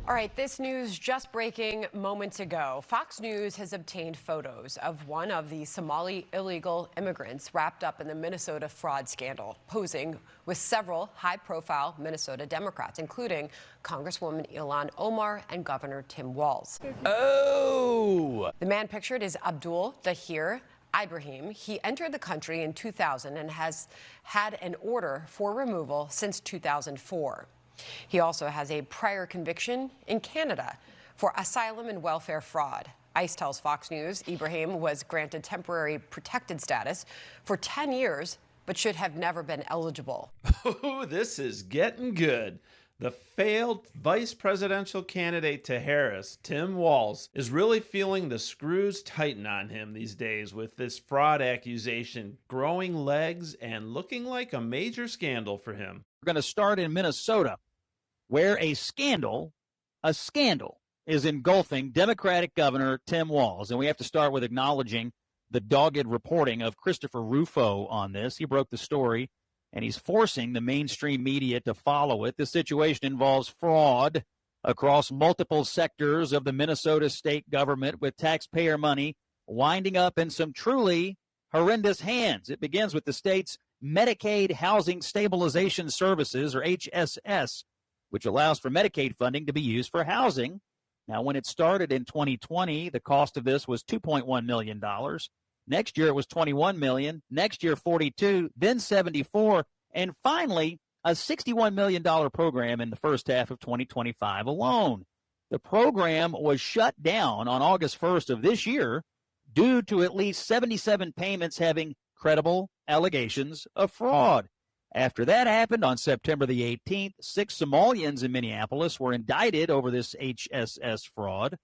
All right, this news just breaking moments ago. Fox News has obtained photos of one of the Somali illegal immigrants wrapped up in the Minnesota fraud scandal, posing with several high-profile Minnesota Democrats, including Congresswoman Ilhan Omar and Governor Tim Walz. Oh! The man pictured is Abdul Dahir Ibrahim. He entered the country in 2000 and has had an order for removal since 2004. He also has a prior conviction in Canada for asylum and welfare fraud. ICE tells Fox News Ibrahim was granted temporary protected status for 10 years, but should have never been eligible. Oh, this is getting good. The failed vice presidential candidate to Harris, Tim Walz, is really feeling the screws tighten on him these days with this fraud accusation growing legs and looking like a major scandal for him. We're going to start in Minnesota, where a scandal is engulfing Democratic Governor Tim Walz. And we have to start with acknowledging the dogged reporting of Christopher Rufo on this. He broke the story, and he's forcing the mainstream media to follow it. The situation involves fraud across multiple sectors of the Minnesota state government, with taxpayer money winding up in some truly horrendous hands. It begins with the state's Medicaid Housing Stabilization Services, or HSS, which allows for Medicaid funding to be used for housing. Now, when it started in 2020, the cost of this was $2.1 million. Next year, it was $21 million. Next year, $42, then $74, and finally, a $61 million program in the first half of 2025 alone. The program was shut down on August 1st of this year due to at least 77 payments having credible allegations of fraud. After that happened on September the 18th, 6 Somalians in Minneapolis were indicted over this HSS fraud.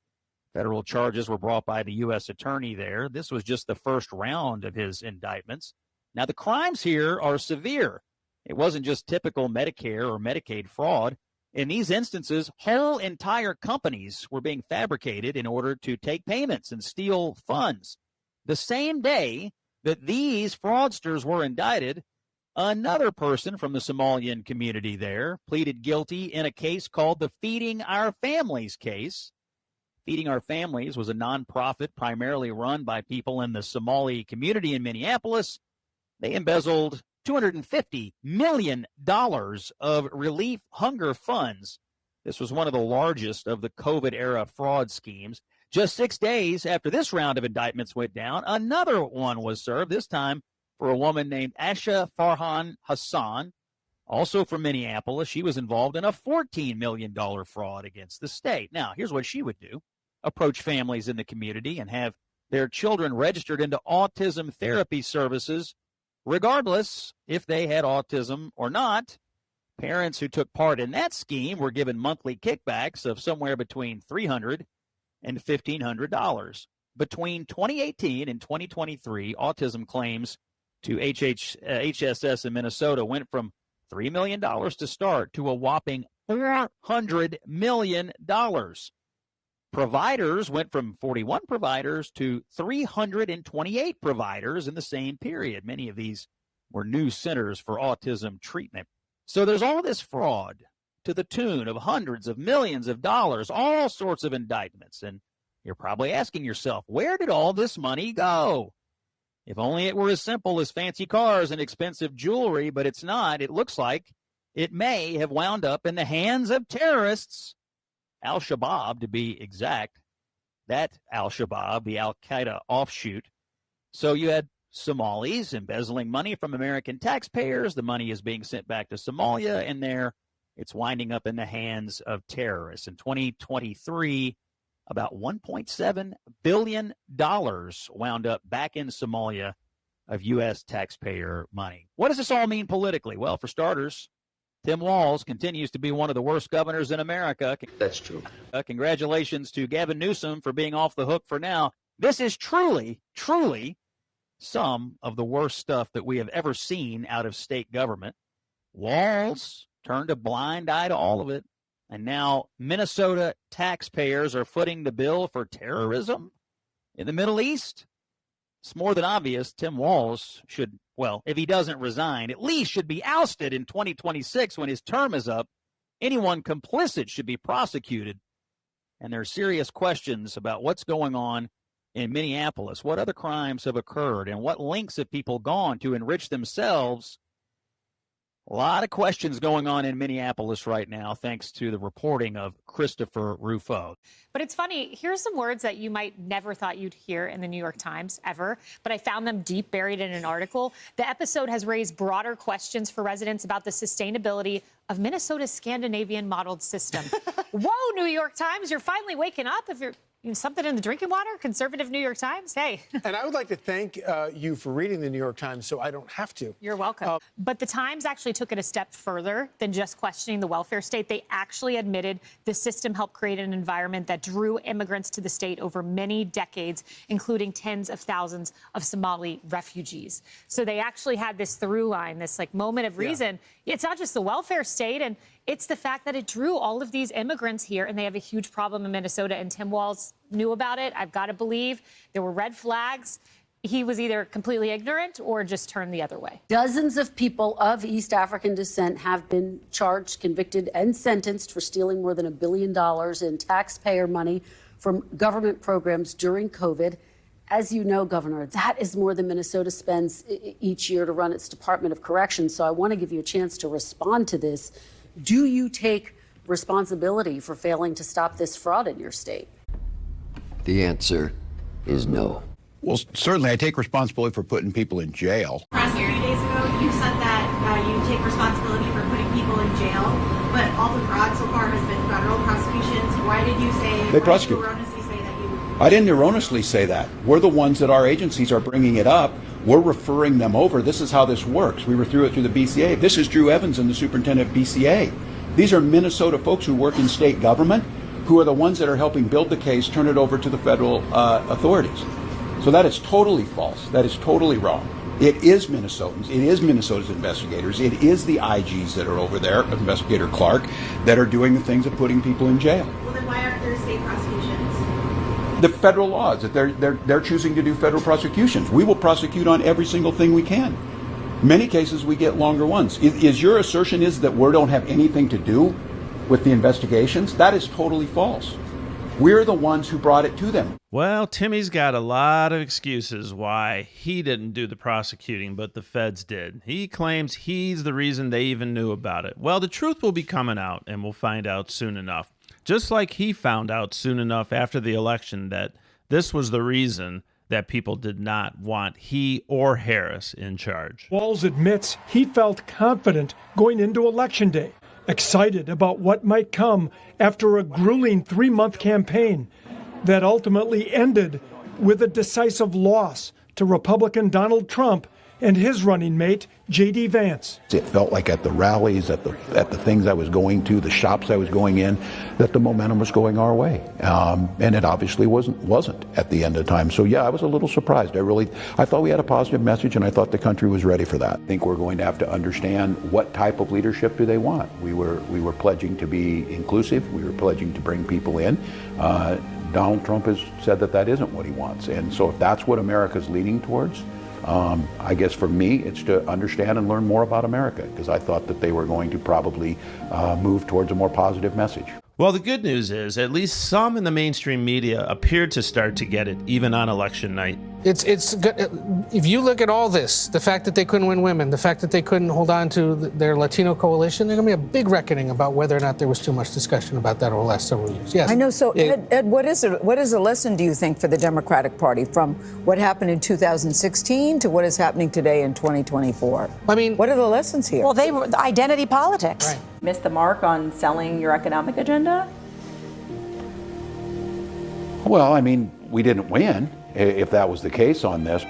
Federal charges were brought by the U.S. attorney there. This was just the first round of his indictments. Now, the crimes here are severe. It wasn't just typical Medicare or Medicaid fraud. In these instances, whole entire companies were being fabricated in order to take payments and steal funds. The same day that these fraudsters were indicted, another person from the Somalian community there pleaded guilty in a case called the Feeding Our Families case. Feeding Our Families was a nonprofit primarily run by people in the Somali community in Minneapolis. They embezzled $250 million of relief hunger funds. This was one of the largest of the COVID-era fraud schemes. Just 6 days after this round of indictments went down, another one was served, this time for a woman named Asha Farhan Hassan, also from Minneapolis. She was involved in a $14 million fraud against the state. Now, here's what she would do: approach families in the community and have their children registered into autism therapy services, regardless if they had autism or not. Parents who took part in that scheme were given monthly kickbacks of somewhere between $300 and $1,500. Between 2018 and 2023, autism claims to HSS in Minnesota went from $3 million to start to a whopping $400 million. Providers went from 41 providers to 328 providers in the same period. Many of these were new centers for autism treatment. So there's all this fraud to the tune of hundreds of millions of dollars, all sorts of indictments. And you're probably asking yourself, where did all this money go? If only it were as simple as fancy cars and expensive jewelry, but it's not. It looks like it may have wound up in the hands of terrorists. Al-Shabaab, to be exact. That Al-Shabaab, the Al-Qaeda offshoot. So you had Somalis embezzling money from American taxpayers. The money is being sent back to Somalia, and there it's winding up in the hands of terrorists. In 2023, about $1.7 billion wound up back in Somalia of U.S. taxpayer money. What does this all mean politically? Well, for starters, Tim Walz continues to be one of the worst governors in America. That's true. Congratulations to Gavin Newsom for being off the hook for now. This is truly, truly some of the worst stuff that we have ever seen out of state government. Walz turned a blind eye to all of it. And now Minnesota taxpayers are footing the bill for terrorism in the Middle East. It's more than obvious Tim Walz should, well, if he doesn't resign, at least should be ousted in 2026 when his term is up. Anyone complicit should be prosecuted. And there are serious questions about what's going on in Minneapolis. What other crimes have occurred and what lengths have people gone to enrich themselves? A lot of questions going on in Minneapolis right now, thanks to the reporting of Christopher Rufo. But it's funny, here's some words that you might never thought you'd hear in the New York Times ever, but I found them deep buried in an article. The episode has raised broader questions for residents about the sustainability of Minnesota's Scandinavian modeled system. Whoa, New York Times, you're finally waking up. If you're something in the drinking water, conservative New York Times, hey. And I would like to thank you for reading the New York Times so I don't have to. You're welcome. But the Times actually took it a step further than just questioning the welfare state. They actually admitted the system helped create an environment that drew immigrants to the state over many decades, including tens of thousands of Somali refugees. So they actually had this through line, this like moment of reason. Yeah. It's not just the welfare state, and it's the fact that it drew all of these immigrants here, and they have a huge problem in Minnesota, and Tim Walz knew about it. I've got to believe there were red flags. He was either completely ignorant or just turned the other way. Dozens of people of East African descent have been charged, convicted, and sentenced for stealing more than $1 billion in taxpayer money from government programs during COVID. As you know, Governor, that is more than Minnesota spends each year to run its Department of Corrections. So I want to give you a chance to respond to this. Do you take responsibility for failing to stop this fraud in your state? The answer is no. Well, certainly I take responsibility for putting people in jail. A few days ago, you said that you take responsibility for putting people in jail, but all the fraud so far has been federal prosecutions. Why did you say they prosecute? I didn't erroneously say that. We're the ones that our agencies are bringing it up. We're referring them over. This is how this works. We were through it through the BCA. This is Drew Evans and the superintendent of BCA. These are Minnesota folks who work in state government, who are the ones that are helping build the case, turn it over to the federal authorities. So that is totally false. That is totally wrong. It is Minnesotans. It is Minnesota's investigators. It is the IGs that are over there, Investigator Clark, that are doing the things of putting people in jail. Well, then why aren't there state prosecutions? The federal laws that they're choosing to do federal prosecutions. We will prosecute on every single thing we can. Many cases we get longer ones. Is your assertion is that we don't have anything to do with the investigations? That is totally false. We're the ones who brought it to them. Well, Timmy's got a lot of excuses why he didn't do the prosecuting, but the feds did. He claims he's the reason they even knew about it. Well, the truth will be coming out, and we'll find out soon enough. Just like he found out soon enough after the election that this was the reason that people did not want he or Harris in charge. Walz admits he felt confident going into Election Day, excited about what might come after a grueling 3-month campaign that ultimately ended with a decisive loss to Republican Donald Trump and his running mate, J.D. Vance. It felt like at the rallies, at the things I was going to, the shops I was going in, that the momentum was going our way. And it obviously wasn't at the end of time. So yeah, I was a little surprised. I thought we had a positive message, and I thought the country was ready for that. I think we're going to have to understand what type of leadership do they want. We were pledging to be inclusive. We were pledging to bring people in. Donald Trump has said that isn't what he wants. And so if that's what America's leaning towards, I guess for me, it's to understand and learn more about America, because I thought that they were going to probably move towards a more positive message. Well, the good news is at least some in the mainstream media appeared to start to get it, even on election night. It's good. If you look at all this, the fact that they couldn't win women, the fact that they couldn't hold on to their Latino coalition, there's going to be a big reckoning about whether or not there was too much discussion about that over the last several years. Yes. I know. So, Ed, what is a lesson, do you think, for the Democratic Party from what happened in 2016 to what is happening today in 2024? I mean, what are the lessons here? Well, they were identity politics. Right. Missed the mark on selling your economic agenda? Well, I mean, we didn't win, if that was the case on this.